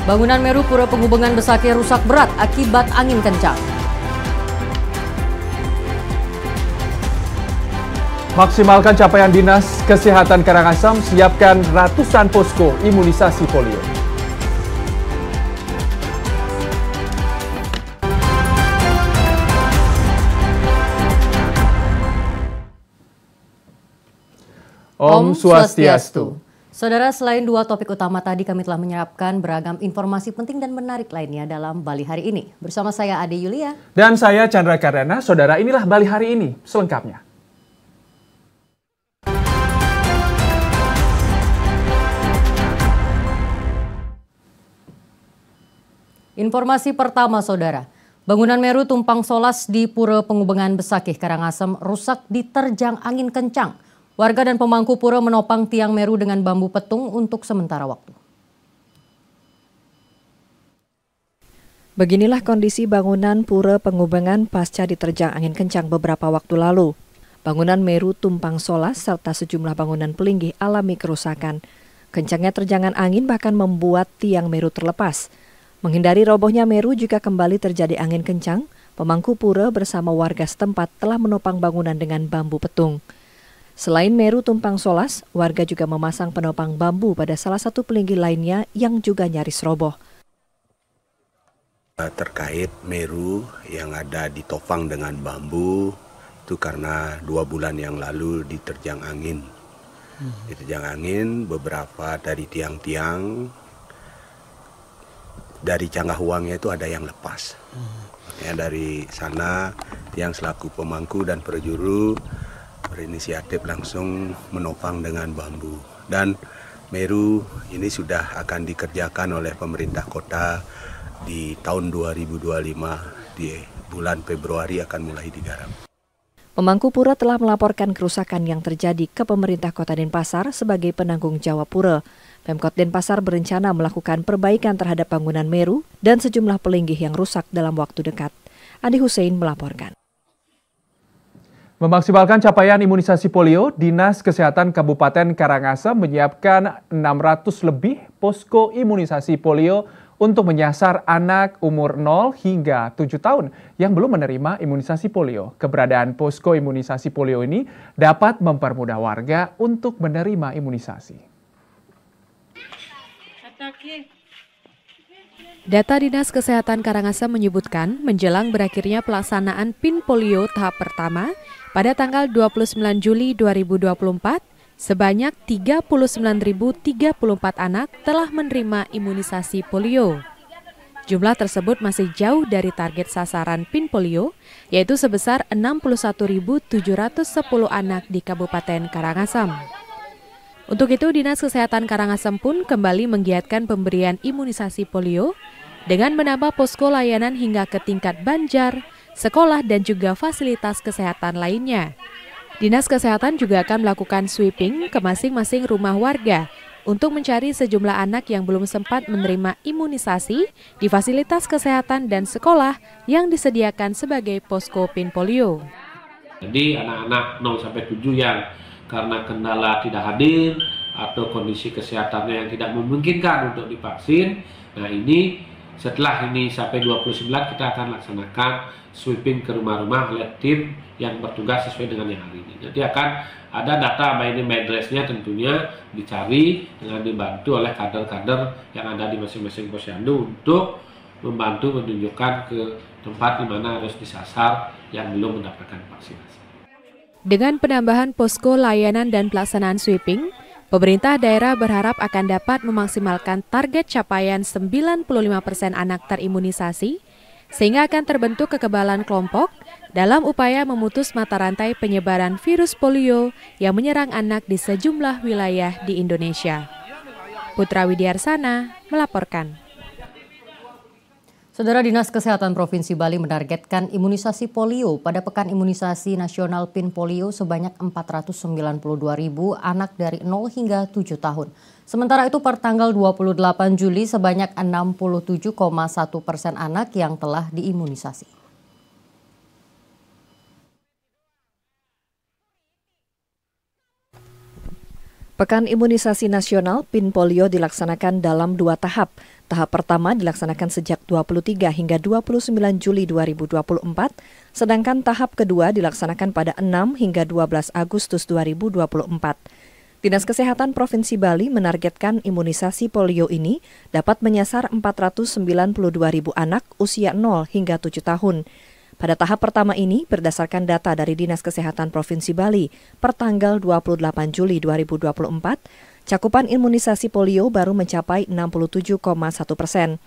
Bangunan Meru Pura Penghubungan Besakih rusak berat akibat angin kencang. Maksimalkan capaian Dinas Kesehatan Karangasem, siapkan ratusan posko imunisasi polio. Om Swastiastu. Saudara, selain dua topik utama tadi, kami telah menyiapkan beragam informasi penting dan menarik lainnya dalam Bali hari ini. Bersama saya Ade Yulia. Dan saya Chandra Kardana. Saudara, inilah Bali hari ini selengkapnya. Informasi pertama, saudara. Bangunan Meru tumpang solas di Pura Penghubungan Besakih, Karangasem rusak diterjang angin kencang. Warga dan pemangku pura menopang tiang Meru dengan bambu petung untuk sementara waktu. Beginilah kondisi bangunan Pura Penghubungan pasca diterjang angin kencang beberapa waktu lalu. Bangunan Meru tumpang solas serta sejumlah bangunan pelinggih alami kerusakan. Kencangnya terjangan angin bahkan membuat tiang Meru terlepas. Menghindari robohnya Meru jika kembali terjadi angin kencang, pemangku pura bersama warga setempat telah menopang bangunan dengan bambu petung. Selain Meru tumpang solas, warga juga memasang penopang bambu pada salah satu pelinggih lainnya yang juga nyaris roboh. Terkait Meru yang ada ditopang dengan bambu, itu karena 2 bulan yang lalu diterjang angin. Diterjang angin, beberapa dari tiang-tiang dari Canggah Uangnya itu ada yang lepas. Ya, dari sana tiang selaku pemangku dan perjuru berinisiatif langsung menopang dengan bambu. Dan Meru ini sudah akan dikerjakan oleh pemerintah kota di tahun 2025, di bulan Februari akan mulai digarap. Pemangku pura telah melaporkan kerusakan yang terjadi ke pemerintah Kota Denpasar sebagai penanggung jawab pura. Pemkot Denpasar berencana melakukan perbaikan terhadap bangunan Meru dan sejumlah pelinggih yang rusak dalam waktu dekat. Adi Hussein melaporkan. Memaksimalkan capaian imunisasi polio, Dinas Kesehatan Kabupaten Karangasem menyiapkan 600 lebih posko imunisasi polio untuk menyasar anak umur 0 hingga 7 tahun yang belum menerima imunisasi polio. Keberadaan posko imunisasi polio ini dapat mempermudah warga untuk menerima imunisasi. Data Dinas Kesehatan Karangasem menyebutkan menjelang berakhirnya pelaksanaan PIN polio tahap pertama pada tanggal 29 Juli 2024, sebanyak 39.034 anak telah menerima imunisasi polio. Jumlah tersebut masih jauh dari target sasaran PIN polio, yaitu sebesar 61.710 anak di Kabupaten Karangasem. Untuk itu, Dinas Kesehatan Karangasem pun kembali menggiatkan pemberian imunisasi polio dengan menambah posko layanan hingga ke tingkat banjar, sekolah, dan juga fasilitas kesehatan lainnya. Dinas Kesehatan juga akan melakukan sweeping ke masing-masing rumah warga untuk mencari sejumlah anak yang belum sempat menerima imunisasi di fasilitas kesehatan dan sekolah yang disediakan sebagai posko PIN polio. Jadi anak-anak 0-7 yang karena kendala tidak hadir atau kondisi kesehatannya yang tidak memungkinkan untuk divaksin, nah ini setelah ini sampai 29 kita akan laksanakan sweeping ke rumah-rumah oleh tim yang bertugas sesuai dengan yang hari ini. Jadi akan ada data by name by address-nya tentunya dicari dengan dibantu oleh kader-kader yang ada di masing-masing posyandu untuk membantu menunjukkan ke tempat di mana harus disasar yang belum mendapatkan vaksinasi. Dengan penambahan posko layanan dan pelaksanaan sweeping, pemerintah daerah berharap akan dapat memaksimalkan target capaian 95% anak terimunisasi, sehingga akan terbentuk kekebalan kelompok dalam upaya memutus mata rantai penyebaran virus polio yang menyerang anak di sejumlah wilayah di Indonesia. Putra Widiarsana melaporkan. Saudara, Dinas Kesehatan Provinsi Bali menargetkan imunisasi polio pada Pekan Imunisasi Nasional PIN Polio sebanyak 492.000 anak dari 0 hingga 7 tahun. Sementara itu per tanggal 28 Juli sebanyak 67,1% anak yang telah diimunisasi. Pekan Imunisasi Nasional PIN Polio dilaksanakan dalam 2 tahap. Tahap pertama dilaksanakan sejak 23 hingga 29 Juli 2024, sedangkan tahap kedua dilaksanakan pada 6 hingga 12 Agustus 2024. Dinas Kesehatan Provinsi Bali menargetkan imunisasi polio ini dapat menyasar 492.000 anak usia 0 hingga 7 tahun. Pada tahap pertama ini, berdasarkan data dari Dinas Kesehatan Provinsi Bali, per tanggal 28 Juli 2024, cakupan imunisasi polio baru mencapai 67,1%.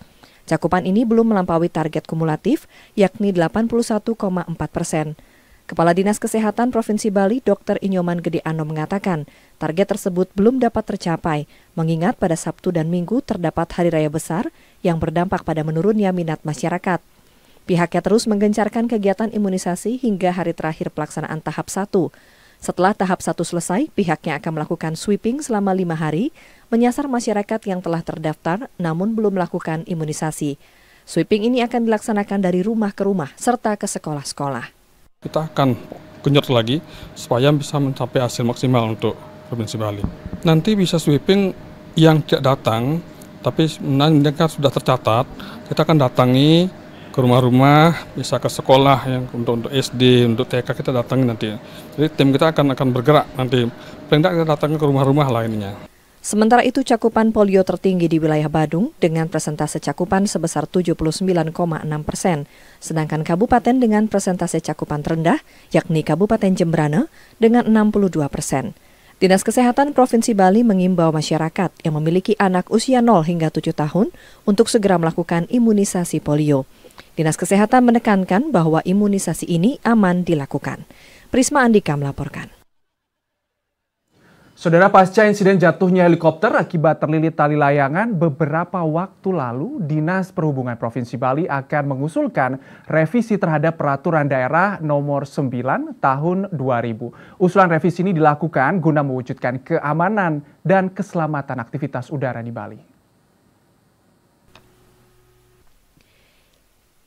Cakupan ini belum melampaui target kumulatif, yakni 81,4%. Kepala Dinas Kesehatan Provinsi Bali, Dr. Inyoman Gede Ano mengatakan, target tersebut belum dapat tercapai, mengingat pada Sabtu dan Minggu terdapat hari raya besar yang berdampak pada menurunnya minat masyarakat. Pihaknya terus menggencarkan kegiatan imunisasi hingga hari terakhir pelaksanaan tahap 1. Setelah tahap 1 selesai, pihaknya akan melakukan sweeping selama 5 hari, menyasar masyarakat yang telah terdaftar namun belum melakukan imunisasi. Sweeping ini akan dilaksanakan dari rumah ke rumah serta ke sekolah-sekolah. Kita akan genjot lagi supaya bisa mencapai hasil maksimal untuk Provinsi Bali. Nanti bisa sweeping yang tidak datang, tapi mereka sudah tercatat, kita akan datangi ke rumah-rumah, bisa ke sekolah yang untuk SD, untuk TK kita datangi nanti. Jadi tim kita akan bergerak nanti. Paling tidak kita datangi ke rumah-rumah lainnya. Sementara itu cakupan polio tertinggi di wilayah Badung dengan persentase cakupan sebesar 79,6%, sedangkan kabupaten dengan persentase cakupan terendah, yakni Kabupaten Jembrana, dengan 62%. Dinas Kesehatan Provinsi Bali mengimbau masyarakat yang memiliki anak usia 0 hingga 7 tahun untuk segera melakukan imunisasi polio. Dinas Kesehatan menekankan bahwa imunisasi ini aman dilakukan. Prisma Andika melaporkan. Saudara, pasca insiden jatuhnya helikopter akibat terlilit tali layangan beberapa waktu lalu, Dinas Perhubungan Provinsi Bali akan mengusulkan revisi terhadap Peraturan Daerah Nomor 9 Tahun 2000. Usulan revisi ini dilakukan guna mewujudkan keamanan dan keselamatan aktivitas udara di Bali.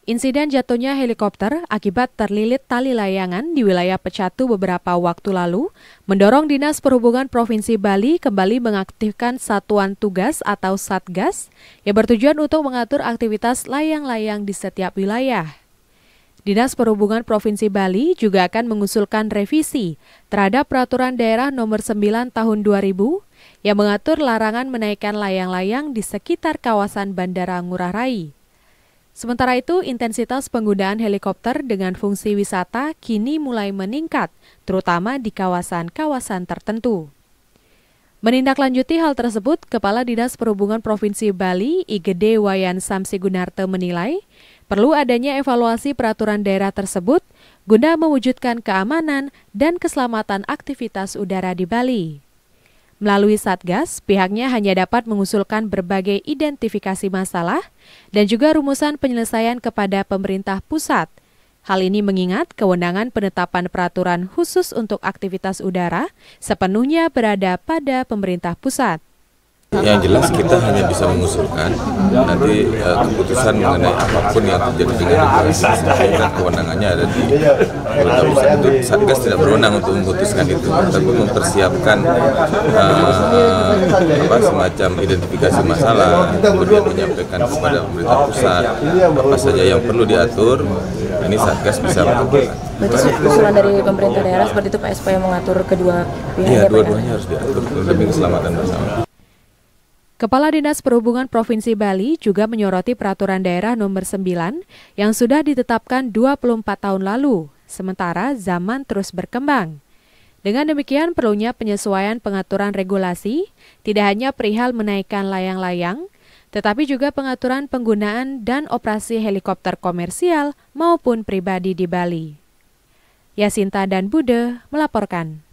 Insiden jatuhnya helikopter akibat terlilit tali layangan di wilayah Pecatu beberapa waktu lalu mendorong Dinas Perhubungan Provinsi Bali kembali mengaktifkan Satuan Tugas atau Satgas yang bertujuan untuk mengatur aktivitas layang-layang di setiap wilayah. Dinas Perhubungan Provinsi Bali juga akan mengusulkan revisi terhadap Peraturan Daerah Nomor 9 Tahun 2000 yang mengatur larangan menaikkan layang-layang di sekitar kawasan Bandara Ngurah Rai. Sementara itu, intensitas penggunaan helikopter dengan fungsi wisata kini mulai meningkat, terutama di kawasan-kawasan tertentu. Menindaklanjuti hal tersebut, Kepala Dinas Perhubungan Provinsi Bali, IGD Wayan Samsi Gunarte menilai, perlu adanya evaluasi peraturan daerah tersebut guna mewujudkan keamanan dan keselamatan aktivitas udara di Bali. Melalui Satgas, pihaknya hanya dapat mengusulkan berbagai identifikasi masalah dan juga rumusan penyelesaian kepada pemerintah pusat. Hal ini mengingat kewenangan penetapan peraturan khusus untuk aktivitas udara sepenuhnya berada pada pemerintah pusat. Yang jelas kita hanya bisa mengusulkan nanti keputusan mengenai apapun yang terjadi dengan regulasi dan kewenangannya ada di pemerintah pusat. Itu Satgas tidak berwenang untuk memutuskan itu, tapi mempersiapkan semacam identifikasi masalah, kemudian menyampaikan kepada pemerintah pusat apa saja yang perlu diatur. Ini Satgas bisa melakukan. Berarti usulan dari pemerintah daerah seperti itu Pak, supaya mengatur kedua pihak. Iya, dua-duanya harus diatur demi keselamatan bersama. Kepala Dinas Perhubungan Provinsi Bali juga menyoroti Peraturan Daerah Nomor 9 yang sudah ditetapkan 24 tahun lalu, sementara zaman terus berkembang. Dengan demikian perlunya penyesuaian pengaturan regulasi, tidak hanya perihal menaikkan layang-layang, tetapi juga pengaturan penggunaan dan operasi helikopter komersial maupun pribadi di Bali. Yasinta dan Bude melaporkan.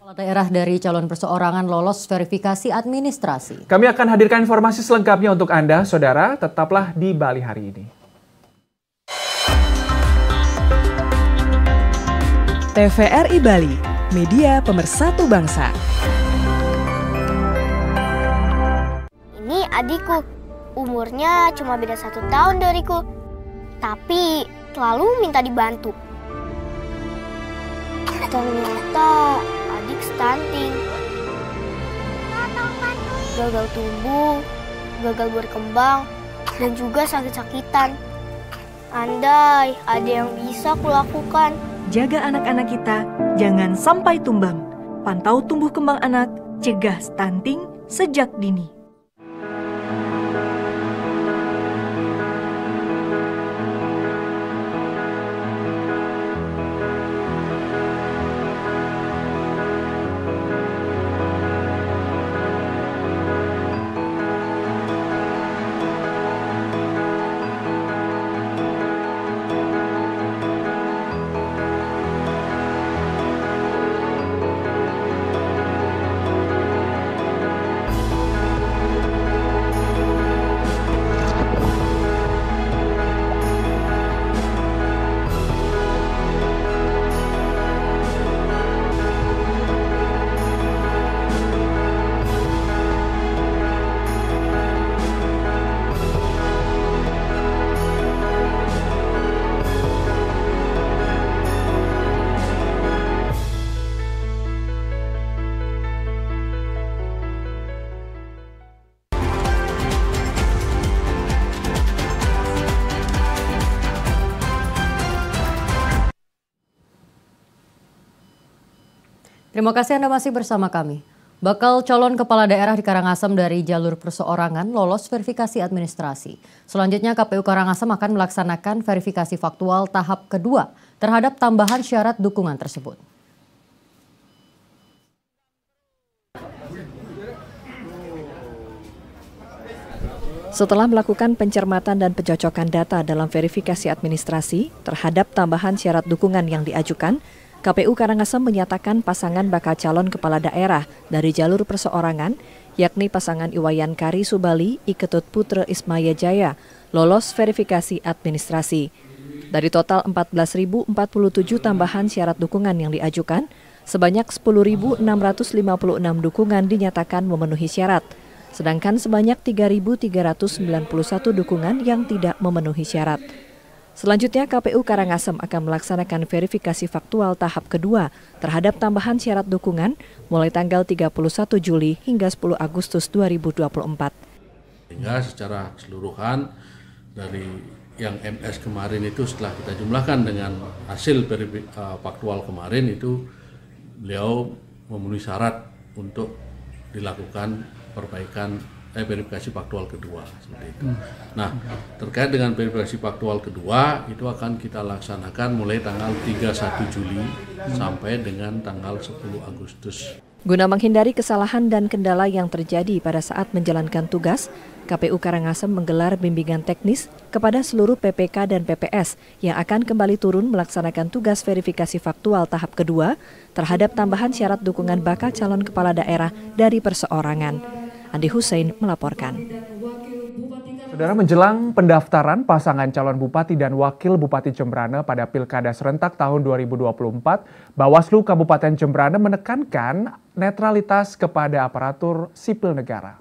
Kepala daerah dari calon perseorangan lolos verifikasi administrasi. Kami akan hadirkan informasi selengkapnya untuk Anda, Saudara. Tetaplah di Bali hari ini. TVRI Bali, media pemersatu bangsa. Ini adikku, umurnya cuma beda 1 tahun dariku, tapi selalu minta dibantu. Ternyata adik stunting, gagal tumbuh, gagal berkembang, dan juga sakit-sakitan. Andai ada yang bisa kulakukan. Jaga anak-anak kita, jangan sampai tumbang. Pantau tumbuh kembang anak, cegah stunting sejak dini. Terima kasih Anda masih bersama kami. Bakal calon kepala daerah di Karangasem dari jalur perseorangan lolos verifikasi administrasi. Selanjutnya KPU Karangasem akan melaksanakan verifikasi faktual tahap kedua terhadap tambahan syarat dukungan tersebut. Setelah melakukan pencermatan dan pencocokan data dalam verifikasi administrasi terhadap tambahan syarat dukungan yang diajukan, KPU Karangasem menyatakan pasangan bakal calon kepala daerah dari jalur perseorangan, yakni pasangan Iwayan Kari Subali, Iketut Putra Ismaya Jaya, lolos verifikasi administrasi. Dari total 14.047 tambahan syarat dukungan yang diajukan, sebanyak 10.656 dukungan dinyatakan memenuhi syarat, sedangkan sebanyak 3.391 dukungan yang tidak memenuhi syarat. Selanjutnya, KPU Karangasem akan melaksanakan verifikasi faktual tahap kedua terhadap tambahan syarat dukungan mulai tanggal 31 Juli hingga 10 Agustus 2024. Sehingga secara keseluruhan dari yang MS kemarin itu setelah kita jumlahkan dengan hasil faktual kemarin itu beliau memenuhi syarat untuk dilakukan perbaikan verifikasi faktual kedua seperti itu. Nah, terkait dengan verifikasi faktual kedua itu akan kita laksanakan mulai tanggal 31 Juli sampai dengan tanggal 10 Agustus. Guna menghindari kesalahan dan kendala yang terjadi pada saat menjalankan tugas, KPU Karangasem menggelar bimbingan teknis kepada seluruh PPK dan PPS yang akan kembali turun melaksanakan tugas verifikasi faktual tahap kedua terhadap tambahan syarat dukungan bakal calon kepala daerah dari perseorangan. Andi Hussein melaporkan. Saudara, menjelang pendaftaran pasangan calon bupati dan wakil bupati Jembrana pada Pilkada serentak tahun 2024, Bawaslu Kabupaten Jembrana menekankan netralitas kepada aparatur sipil negara.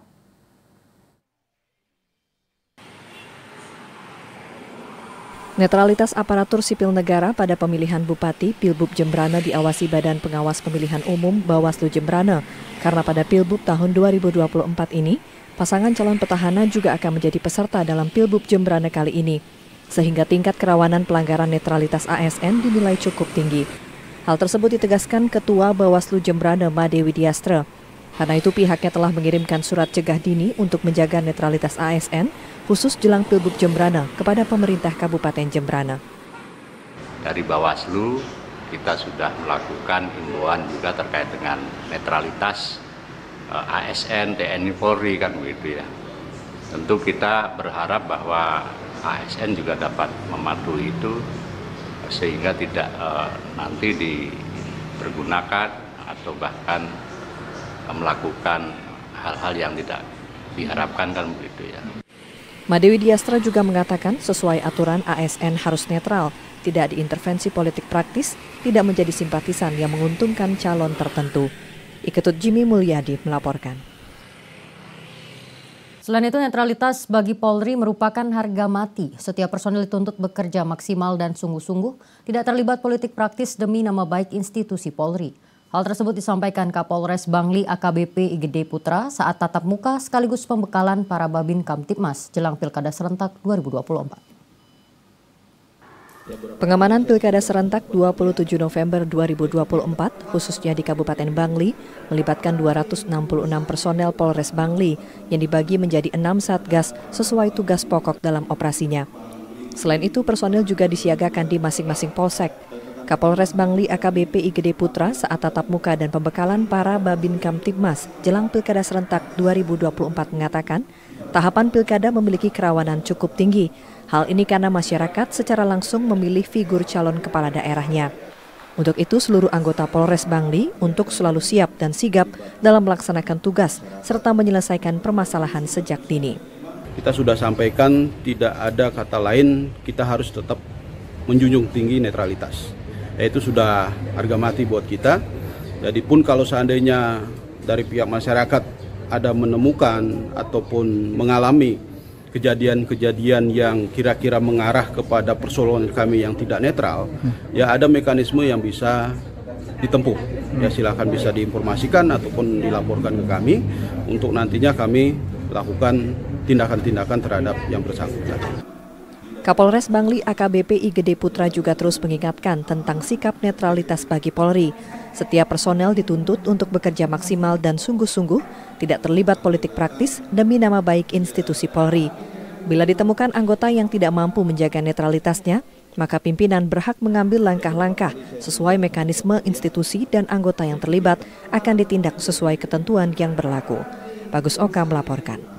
Netralitas aparatur sipil negara pada pemilihan bupati Pilbub Jembrana diawasi Badan Pengawas Pemilihan Umum Bawaslu Jembrana. Karena pada Pilbub tahun 2024 ini, pasangan calon petahana juga akan menjadi peserta dalam Pilbub Jembrana kali ini. Sehingga tingkat kerawanan pelanggaran netralitas ASN dinilai cukup tinggi. Hal tersebut ditegaskan Ketua Bawaslu Jembrana Made Widiastra. Karena itu pihaknya telah mengirimkan surat cegah dini untuk menjaga netralitas ASN khusus jelang Pilbub Jembrana kepada pemerintah Kabupaten Jembrana. Dari Bawaslu kita sudah melakukan himbauan juga terkait dengan netralitas ASN, TNI, Polri kan begitu ya. Tentu kita berharap bahwa ASN juga dapat mematuhi itu sehingga tidak nanti dipergunakan atau bahkan melakukan hal-hal yang tidak diharapkan kan begitu ya. Made Widiastra juga mengatakan sesuai aturan ASN harus netral, tidak diintervensi politik praktis, tidak menjadi simpatisan yang menguntungkan calon tertentu. Iketut Jimmy Mulyadi melaporkan. Selain itu, netralitas bagi Polri merupakan harga mati. Setiap personil dituntut bekerja maksimal dan sungguh-sungguh, tidak terlibat politik praktis demi nama baik institusi Polri. Hal tersebut disampaikan Kapolres Bangli AKBP Igede Putra saat tatap muka sekaligus pembekalan para Babin Kamtibmas jelang Pilkada Serentak 2024. Pengamanan Pilkada Serentak 27 November 2024, khususnya di Kabupaten Bangli, melibatkan 266 personel Polres Bangli yang dibagi menjadi 6 satgas sesuai tugas pokok dalam operasinya. Selain itu, personel juga disiagakan di masing-masing polsek. Kapolres Bangli AKBP Igede Putra saat tatap muka dan pembekalan para Babin Kamtibmas jelang Pilkada Serentak 2024 mengatakan, tahapan Pilkada memiliki kerawanan cukup tinggi. Hal ini karena masyarakat secara langsung memilih figur calon kepala daerahnya. Untuk itu, seluruh anggota Polres Bangli untuk selalu siap dan sigap dalam melaksanakan tugas serta menyelesaikan permasalahan sejak dini. Kita sudah sampaikan tidak ada kata lain, kita harus tetap menjunjung tinggi netralitas. Itu sudah harga mati buat kita. Jadi pun kalau seandainya dari pihak masyarakat ada menemukan ataupun mengalami kejadian-kejadian yang kira-kira mengarah kepada persoalan kami yang tidak netral, ya ada mekanisme yang bisa ditempuh. Ya silakan bisa diinformasikan ataupun dilaporkan ke kami untuk nantinya kami lakukan tindakan-tindakan terhadap yang bersangkutan. Kapolres Bangli AKBP Igede Putra juga terus mengingatkan tentang sikap netralitas bagi Polri. Setiap personel dituntut untuk bekerja maksimal dan sungguh-sungguh, tidak terlibat politik praktis demi nama baik institusi Polri. Bila ditemukan anggota yang tidak mampu menjaga netralitasnya, maka pimpinan berhak mengambil langkah-langkah sesuai mekanisme institusi dan anggota yang terlibat akan ditindak sesuai ketentuan yang berlaku. Bagus Oka melaporkan.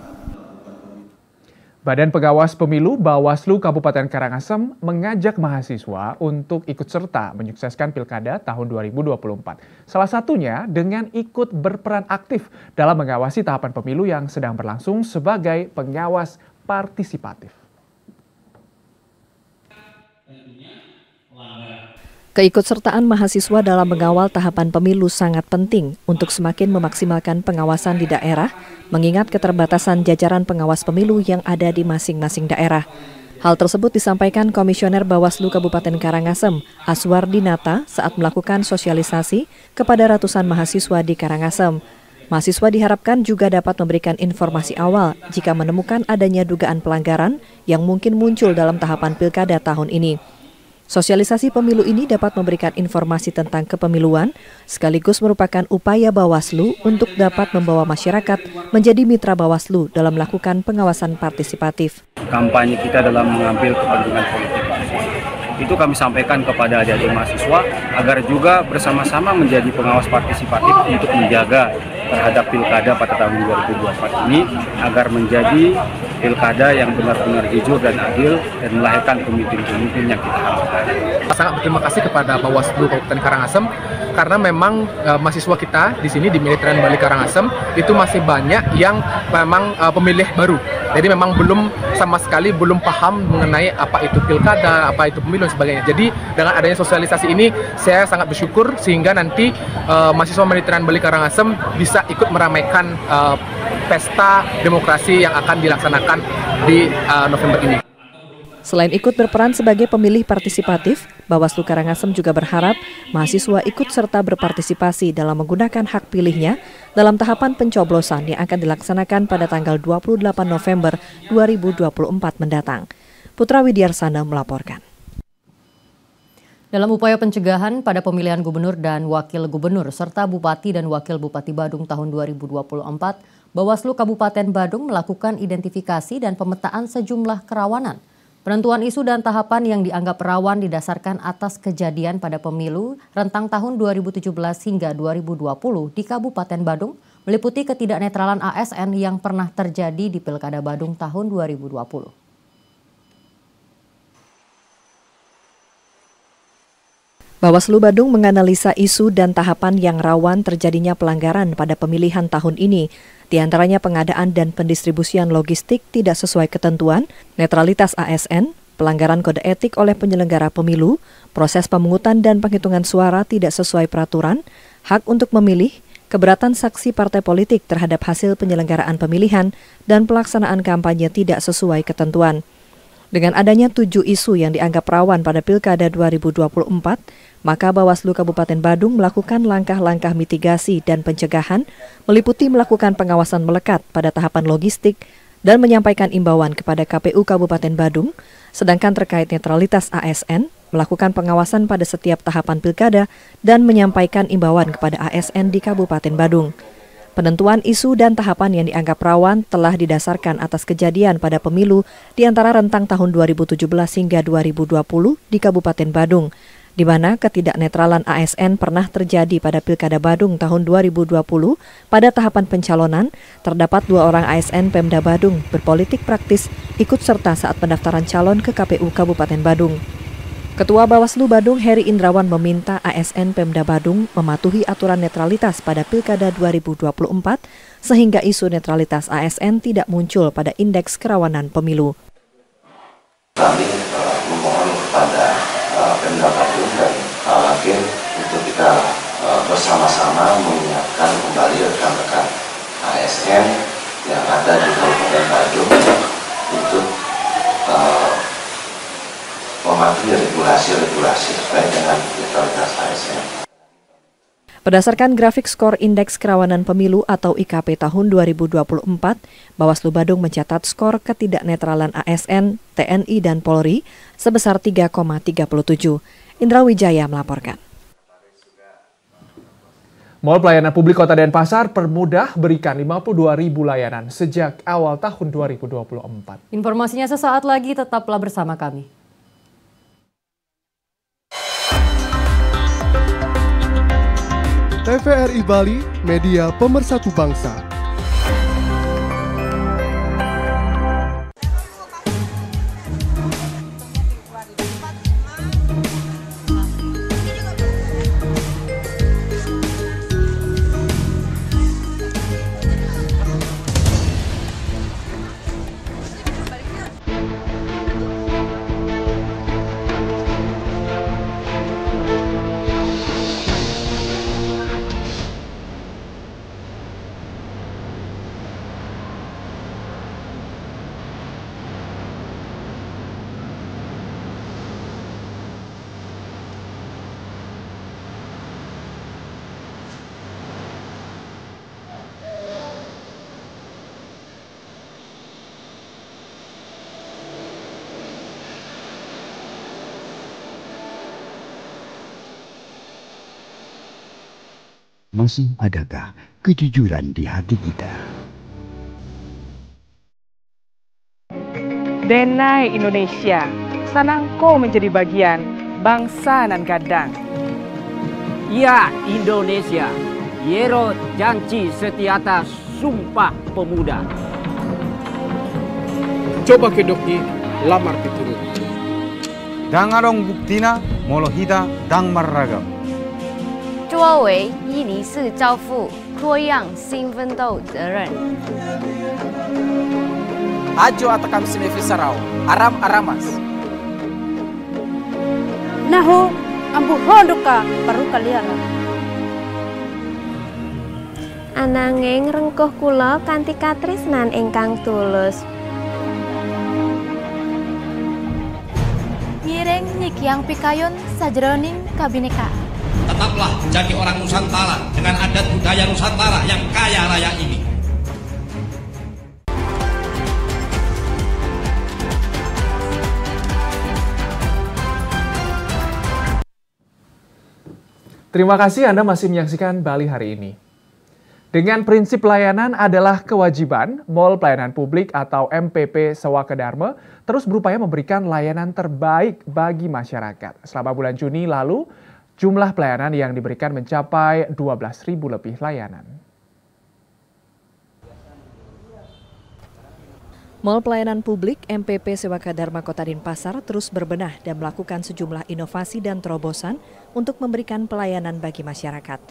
Badan Pengawas Pemilu Bawaslu Kabupaten Karangasem mengajak mahasiswa untuk ikut serta menyukseskan Pilkada tahun 2024. Salah satunya dengan ikut berperan aktif dalam mengawasi tahapan pemilu yang sedang berlangsung sebagai pengawas partisipatif. Keikutsertaan mahasiswa dalam mengawal tahapan pemilu sangat penting untuk semakin memaksimalkan pengawasan di daerah, mengingat keterbatasan jajaran pengawas pemilu yang ada di masing-masing daerah. Hal tersebut disampaikan Komisioner Bawaslu Kabupaten Karangasem, Aswardi Nata, saat melakukan sosialisasi kepada ratusan mahasiswa di Karangasem. Mahasiswa diharapkan juga dapat memberikan informasi awal jika menemukan adanya dugaan pelanggaran yang mungkin muncul dalam tahapan pilkada tahun ini. Sosialisasi pemilu ini dapat memberikan informasi tentang kepemiluan, sekaligus merupakan upaya Bawaslu untuk dapat membawa masyarakat menjadi mitra Bawaslu dalam melakukan pengawasan partisipatif. Kampanye kita dalam mengambil kepentingan politik. Itu kami sampaikan kepada adik-adik mahasiswa agar juga bersama-sama menjadi pengawas partisipatif untuk menjaga terhadap pilkada pada tahun 2024 ini agar menjadi pilkada yang benar-benar jujur dan adil dan melahirkan pemimpin-pemimpin yang kita harapkan. Sangat berterima kasih kepada Bawaslu Kabupaten Karangasem karena memang mahasiswa kita di sini di Militeran Bali Karangasem itu masih banyak yang memang pemilih baru. Jadi memang sama sekali belum paham mengenai apa itu pilkada, apa itu pemilu dan sebagainya. Jadi dengan adanya sosialisasi ini saya sangat bersyukur sehingga nanti mahasiswa Militeran Bali Karangasem bisa ikut meramaikan pesta demokrasi yang akan dilaksanakan di November ini. Selain ikut berperan sebagai pemilih partisipatif, Bawaslu Karangasem juga berharap mahasiswa ikut serta berpartisipasi dalam menggunakan hak pilihnya dalam tahapan pencoblosan yang akan dilaksanakan pada tanggal 28 November 2024 mendatang. Putra Widiarsana melaporkan. Dalam upaya pencegahan pada pemilihan gubernur dan wakil gubernur serta bupati dan wakil bupati Badung tahun 2024, Bawaslu Kabupaten Badung melakukan identifikasi dan pemetaan sejumlah kerawanan. Penentuan isu dan tahapan yang dianggap rawan didasarkan atas kejadian pada pemilu rentang tahun 2017 hingga 2020 di Kabupaten Badung, meliputi ketidaknetralan ASN yang pernah terjadi di Pilkada Badung tahun 2020. Bawaslu Badung menganalisa isu dan tahapan yang rawan terjadinya pelanggaran pada pemilihan tahun ini, di antaranya pengadaan dan pendistribusian logistik tidak sesuai ketentuan, netralitas ASN, pelanggaran kode etik oleh penyelenggara pemilu, proses pemungutan dan penghitungan suara tidak sesuai peraturan, hak untuk memilih, keberatan saksi partai politik terhadap hasil penyelenggaraan pemilihan dan pelaksanaan kampanye tidak sesuai ketentuan. Dengan adanya 7 isu yang dianggap rawan pada Pilkada 2024, maka Bawaslu Kabupaten Badung melakukan langkah-langkah mitigasi dan pencegahan, meliputi melakukan pengawasan melekat pada tahapan logistik dan menyampaikan imbauan kepada KPU Kabupaten Badung, sedangkan terkait netralitas ASN, melakukan pengawasan pada setiap tahapan pilkada dan menyampaikan imbauan kepada ASN di Kabupaten Badung. Penentuan isu dan tahapan yang dianggap rawan telah didasarkan atas kejadian pada pemilu di antara rentang tahun 2017 hingga 2020 di Kabupaten Badung, di mana ketidaknetralan ASN pernah terjadi pada Pilkada Badung tahun 2020. Pada tahapan pencalonan, terdapat 2 orang ASN Pemda Badung berpolitik praktis ikut serta saat pendaftaran calon ke KPU Kabupaten Badung. Ketua Bawaslu Badung Heri Indrawan meminta ASN Pemda Badung mematuhi aturan netralitas pada Pilkada 2024 sehingga isu netralitas ASN tidak muncul pada indeks kerawanan pemilu. Kami memohon kepada Pemda Badung dan Lakir untuk kita bersama-sama mengingatkan kembali rekan-rekan ASN yang ada di Kabupaten Badung untuk mematuhi regulasi-regulasi terkait dengan netralitas ASN. Berdasarkan grafik skor Indeks Kerawanan Pemilu atau IKP tahun 2024, Bawaslu Badung mencatat skor ketidaknetralan ASN, TNI, dan Polri sebesar 3,37. Indra Wijaya melaporkan. Mall Pelayanan Publik Kota Denpasar permudah berikan 52.000 layanan sejak awal tahun 2024. Informasinya sesaat lagi, tetaplah bersama kami. TVRI Bali, media pemersatu bangsa. Masih adakah kejujuran di hati kita? Denai Indonesia, sanang kau menjadi bagian bangsa nan gadang. Ya Indonesia, Yero janji setia atas Sumpah Pemuda. Coba kedoki lamar piturut. Dangarong buktina molohida dang marragam. 作为伊犁市交付多样新奋斗责任。 Ajo atakam sinefisarau, aram aramas. Naho ambu hondoka baru kalian. Ananging rengkuh kula kanthi katresnan ingkang tulus. Nyireng nyikyang pikayon sajroning kabineka. Tetaplah jadi orang Nusantara dengan adat budaya Nusantara yang kaya raya ini. Terima kasih Anda masih menyaksikan Bali hari ini. Dengan prinsip pelayanan adalah kewajiban, Mall Pelayanan Publik atau MPP Sewaka Dharma terus berupaya memberikan layanan terbaik bagi masyarakat. Selama bulan Juni lalu, jumlah pelayanan yang diberikan mencapai 12.000 lebih layanan. Mall Pelayanan Publik MPP Sewaka Dharma Kota Denpasar terus berbenah dan melakukan sejumlah inovasi dan terobosan untuk memberikan pelayanan bagi masyarakat.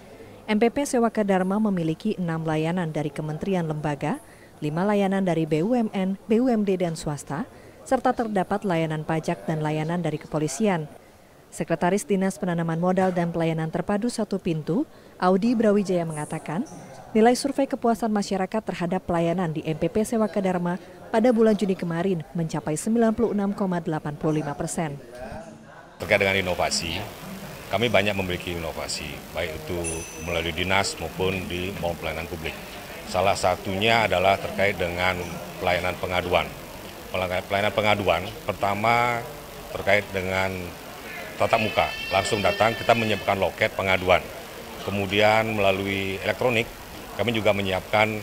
MPP Sewaka Dharma memiliki 6 layanan dari kementerian lembaga, 5 layanan dari BUMN, BUMD, dan swasta, serta terdapat layanan pajak dan layanan dari kepolisian. Sekretaris Dinas Penanaman Modal dan Pelayanan Terpadu Satu Pintu, Audi Brawijaya mengatakan, nilai survei kepuasan masyarakat terhadap pelayanan di MPP Sewaka Dharma pada bulan Juni kemarin mencapai 96,85%. Terkait dengan inovasi, kami banyak memiliki inovasi, baik itu melalui dinas maupun di maupun pelayanan publik. Salah satunya adalah terkait dengan pelayanan pengaduan. Pelayanan pengaduan pertama terkait dengan tatap muka, langsung datang kita menyiapkan loket pengaduan. Kemudian melalui elektronik kami juga menyiapkan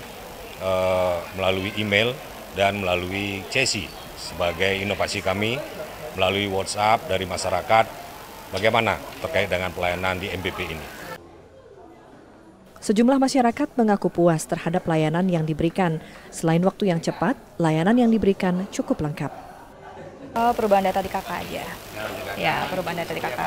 melalui email dan melalui CSI sebagai inovasi kami melalui WhatsApp dari masyarakat bagaimana terkait dengan pelayanan di MPP ini. Sejumlah masyarakat mengaku puas terhadap layanan yang diberikan. Selain waktu yang cepat, layanan yang diberikan cukup lengkap. Perubahan data di KK aja. Ya, perubahan data di KK.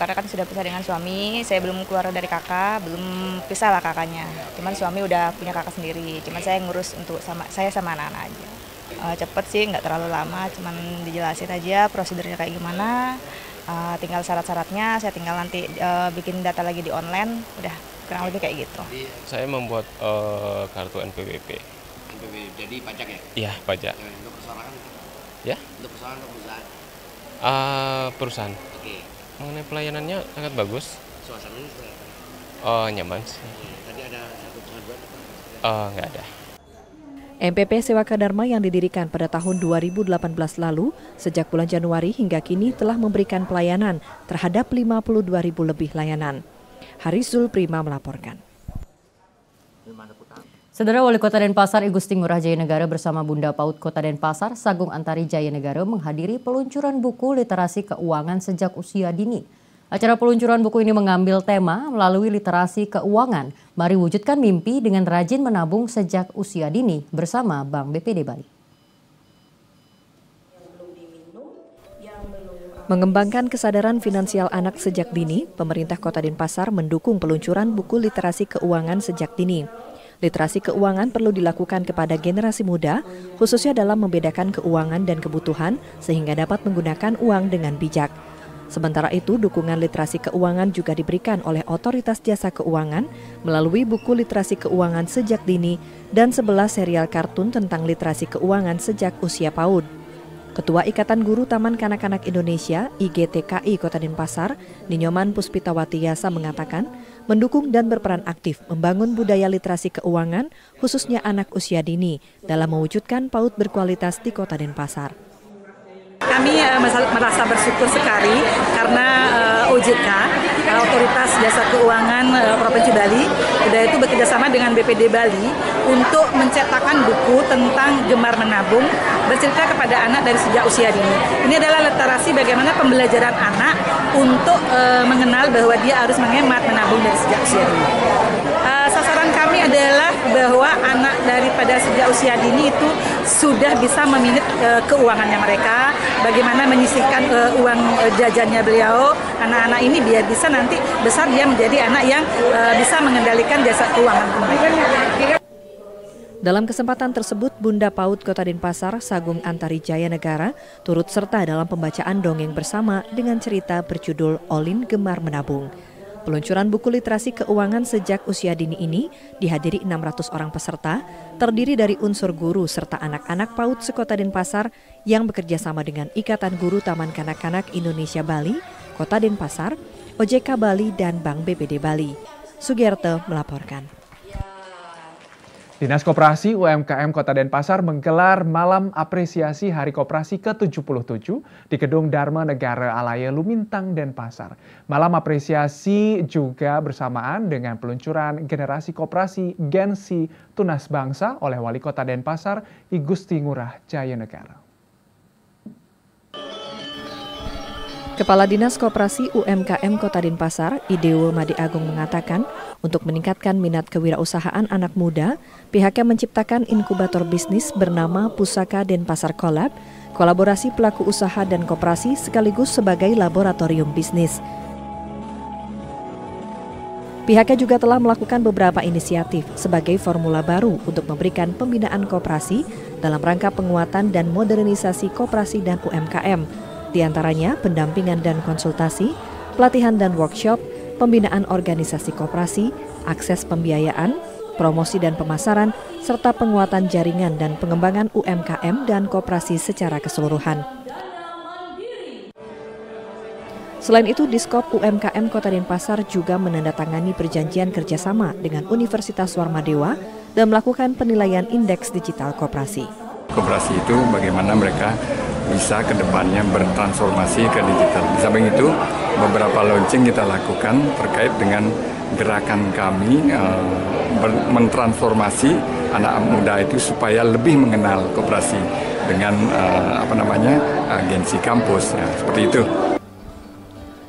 Karena kan sudah pisah dengan suami, saya belum keluar dari KK, belum pisah lah kakaknya. Cuman suami udah punya kakak sendiri, cuman saya ngurus untuk saya sama anak-anak aja. Cepet sih, nggak terlalu lama, cuman dijelasin aja prosedurnya kayak gimana. Tinggal syarat-syaratnya, saya tinggal nanti bikin data lagi di online, udah kurang lebih kayak gitu. Saya membuat kartu NPWP. Jadi pajak ya? Iya, pajak. Untuk persoalan? Ya? Untuk persoalan atau perusahaan? Perusahaan. Oke. Mengenai pelayanannya sangat bagus. Suasananya seperti apa? Nyaman sih. Tadi ada satu pengaduan? Nggak ada. MPP Sewaka Dharma yang didirikan pada tahun 2018 lalu, sejak bulan Januari hingga kini telah memberikan pelayanan terhadap 52.000 lebih layanan. Haris Zulprima melaporkan. Saudara Wali Kota Denpasar I Gusti Ngurah Jaya Negara bersama Bunda PAUD Kota Denpasar, Sagung Antari Jaya Negara menghadiri peluncuran buku literasi keuangan sejak usia dini. Acara peluncuran buku ini mengambil tema melalui literasi keuangan. Mari wujudkan mimpi dengan rajin menabung sejak usia dini bersama Bank BPD Bali. Mengembangkan kesadaran finansial anak sejak dini, pemerintah Kota Denpasar mendukung peluncuran buku literasi keuangan sejak dini. Literasi keuangan perlu dilakukan kepada generasi muda, khususnya dalam membedakan keuangan dan kebutuhan sehingga dapat menggunakan uang dengan bijak. Sementara itu, dukungan literasi keuangan juga diberikan oleh Otoritas Jasa Keuangan melalui buku literasi keuangan sejak dini dan 11 serial kartun tentang literasi keuangan sejak usia PAUD. Ketua Ikatan Guru Taman Kanak-Kanak Indonesia (IGTKI) Kota Denpasar, Ninyoman Puspitawati Yasa mengatakan, mendukung dan berperan aktif membangun budaya literasi keuangan khususnya anak usia dini dalam mewujudkan PAUD berkualitas di Kota Denpasar. Kami merasa bersyukur sekali karena OJK, Otoritas Jasa Keuangan Provinsi Bali, sudah itu bekerjasama dengan BPD Bali untuk mencetakkan buku tentang gemar menabung bercerita kepada anak dari sejak usia dini. Ini adalah literasi bagaimana pembelajaran anak untuk mengenal bahwa dia harus menghemat menabung dari sejak usia dini. Sasaran kami adalah bahwa anak daripada sejak usia dini itu sudah bisa memanage keuangannya mereka, bagaimana menyisihkan uang jajannya beliau, anak-anak ini biar bisa nanti besar dia menjadi anak yang bisa mengendalikan jasa keuangan mereka. Dalam kesempatan tersebut, Bunda PAUD Kota Denpasar, Sagung Antari Jaya Negara, turut serta dalam pembacaan dongeng bersama dengan cerita berjudul Olin Gemar Menabung. Peluncuran buku literasi keuangan sejak usia dini ini dihadiri 600 orang peserta, terdiri dari unsur guru serta anak-anak PAUD sekota Denpasar yang bekerja sama dengan Ikatan Guru Taman Kanak-Kanak Indonesia Bali, Kota Denpasar, OJK Bali, dan Bank BPD Bali. Sugiyarto melaporkan. Dinas Koperasi UMKM Kota Denpasar menggelar Malam Apresiasi Hari Koperasi ke-77 di Gedung Dharma Negara Alaya Lumintang, Denpasar. Malam apresiasi juga bersamaan dengan peluncuran generasi koperasi Gensi Tunas Bangsa oleh Wali Kota Denpasar I Gusti Ngurah Jaya Negara. Kepala Dinas Koperasi UMKM Kota Denpasar, Idewo Made Agung mengatakan, untuk meningkatkan minat kewirausahaan anak muda, pihaknya menciptakan inkubator bisnis bernama Pusaka Denpasar Collab, kolaborasi pelaku usaha dan koperasi sekaligus sebagai laboratorium bisnis. Pihaknya juga telah melakukan beberapa inisiatif sebagai formula baru untuk memberikan pembinaan koperasi dalam rangka penguatan dan modernisasi koperasi dan UMKM. Di antaranya pendampingan dan konsultasi, pelatihan dan workshop, pembinaan organisasi koperasi, akses pembiayaan, promosi dan pemasaran, serta penguatan jaringan dan pengembangan UMKM dan koperasi secara keseluruhan. Selain itu, Diskop UMKM Kota Denpasar juga menandatangani perjanjian kerjasama dengan Universitas Warmadewa dan melakukan penilaian indeks digital koperasi. Koperasi itu bagaimana mereka bisa ke depannya bertransformasi ke digital. Di samping itu, beberapa launching kita lakukan terkait dengan gerakan kami mentransformasi anak muda itu supaya lebih mengenal koperasi dengan agensi kampus, ya, seperti itu.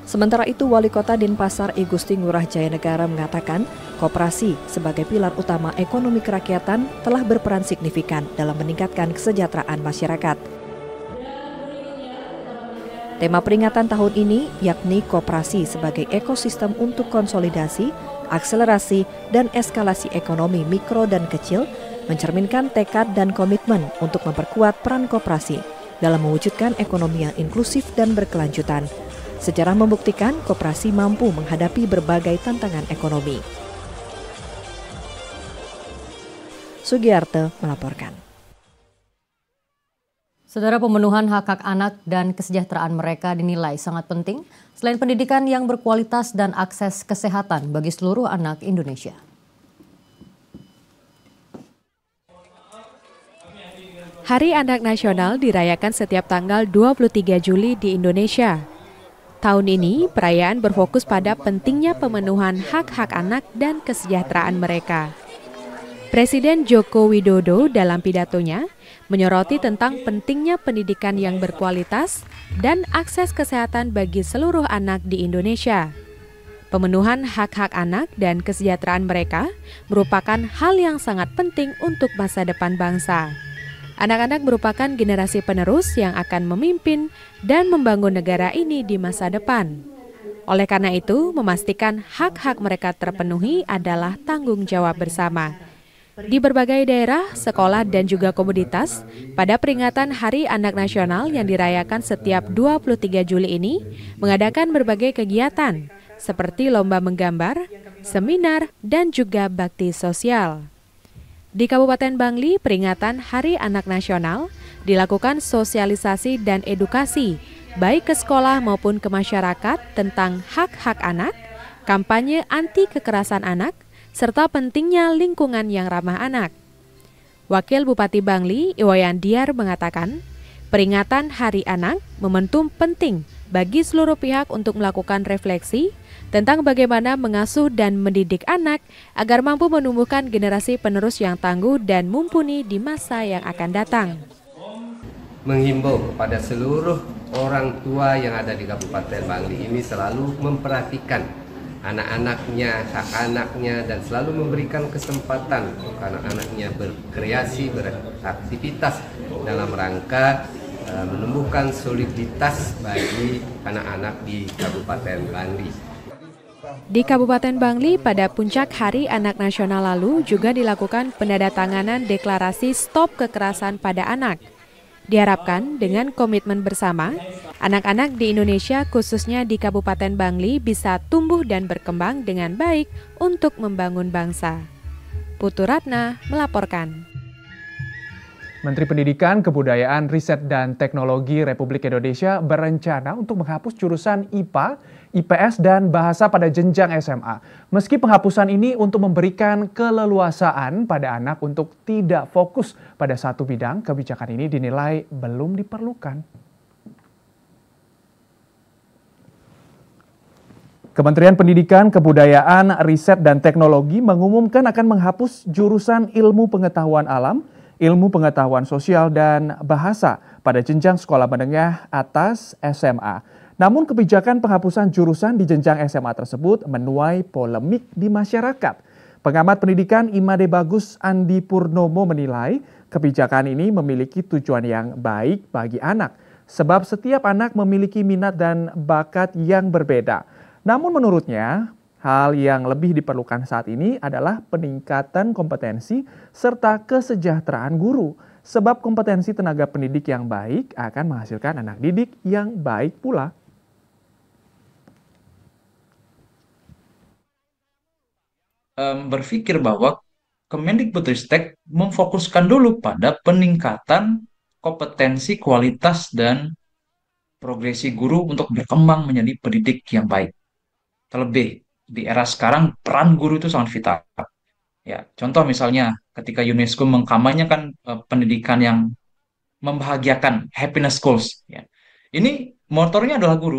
Sementara itu, Wali Kota Denpasar I Gusti Ngurah Jayanegara mengatakan koperasi sebagai pilar utama ekonomi kerakyatan telah berperan signifikan dalam meningkatkan kesejahteraan masyarakat. Tema peringatan tahun ini yakni koperasi sebagai ekosistem untuk konsolidasi, akselerasi, dan eskalasi ekonomi mikro dan kecil, mencerminkan tekad dan komitmen untuk memperkuat peran koperasi dalam mewujudkan ekonomi yang inklusif dan berkelanjutan. Sejarah membuktikan koperasi mampu menghadapi berbagai tantangan ekonomi. Sugiarto melaporkan. Saudara, pemenuhan hak-hak anak dan kesejahteraan mereka dinilai sangat penting selain pendidikan yang berkualitas dan akses kesehatan bagi seluruh anak Indonesia. Hari Anak Nasional dirayakan setiap tanggal 23 Juli di Indonesia. Tahun ini, perayaan berfokus pada pentingnya pemenuhan hak-hak anak dan kesejahteraan mereka. Presiden Joko Widodo dalam pidatonya menyoroti tentang pentingnya pendidikan yang berkualitas dan akses kesehatan bagi seluruh anak di Indonesia. Pemenuhan hak-hak anak dan kesejahteraan mereka merupakan hal yang sangat penting untuk masa depan bangsa. Anak-anak merupakan generasi penerus yang akan memimpin dan membangun negara ini di masa depan. Oleh karena itu, memastikan hak-hak mereka terpenuhi adalah tanggung jawab bersama. Di berbagai daerah, sekolah, dan juga komoditas, pada peringatan Hari Anak Nasional yang dirayakan setiap 23 Juli ini, mengadakan berbagai kegiatan, seperti lomba menggambar, seminar, dan juga bakti sosial. Di Kabupaten Bangli, peringatan Hari Anak Nasional dilakukan sosialisasi dan edukasi, baik ke sekolah maupun ke masyarakat tentang hak-hak anak, kampanye anti kekerasan anak, serta pentingnya lingkungan yang ramah anak. Wakil Bupati Bangli, Iwayan Diar mengatakan, peringatan Hari Anak momentum penting bagi seluruh pihak untuk melakukan refleksi tentang bagaimana mengasuh dan mendidik anak agar mampu menumbuhkan generasi penerus yang tangguh dan mumpuni di masa yang akan datang. Menghimbau kepada seluruh orang tua yang ada di Kabupaten Bangli ini selalu memperhatikan anak-anaknya, hak anaknya, dan selalu memberikan kesempatan untuk anak-anaknya berkreasi, beraktivitas dalam rangka menumbuhkan soliditas bagi anak-anak di Kabupaten Bangli. Di Kabupaten Bangli, pada puncak Hari Anak Nasional lalu juga dilakukan penandatanganan deklarasi stop kekerasan pada anak. Diharapkan dengan komitmen bersama, anak-anak di Indonesia khususnya di Kabupaten Bangli bisa tumbuh dan berkembang dengan baik untuk membangun bangsa. Putu Ratna melaporkan. Menteri Pendidikan, Kebudayaan, Riset, dan Teknologi Republik Indonesia berencana untuk menghapus jurusan IPA, IPS, dan Bahasa pada jenjang SMA. Meski penghapusan ini untuk memberikan keleluasaan pada anak untuk tidak fokus pada satu bidang, kebijakan ini dinilai belum diperlukan. Kementerian Pendidikan, Kebudayaan, Riset, dan Teknologi mengumumkan akan menghapus jurusan Ilmu Pengetahuan Alam, Ilmu Pengetahuan Sosial, dan Bahasa pada jenjang sekolah menengah atas SMA. Namun kebijakan penghapusan jurusan di jenjang SMA tersebut menuai polemik di masyarakat. Pengamat pendidikan Imade Bagus Andi Purnomo menilai kebijakan ini memiliki tujuan yang baik bagi anak, sebab setiap anak memiliki minat dan bakat yang berbeda. Namun menurutnya, hal yang lebih diperlukan saat ini adalah peningkatan kompetensi serta kesejahteraan guru. sebab kompetensi tenaga pendidik yang baik akan menghasilkan anak didik yang baik pula. Berpikir bahwa Kemendikbudristek memfokuskan dulu pada peningkatan kompetensi, kualitas, dan progresi guru untuk berkembang menjadi pendidik yang baik. Terlebih di era sekarang peran guru itu sangat vital. Ya, contoh misalnya ketika UNESCO mengkampanyekan pendidikan yang membahagiakan, happiness schools. Ya. Ini motornya adalah guru.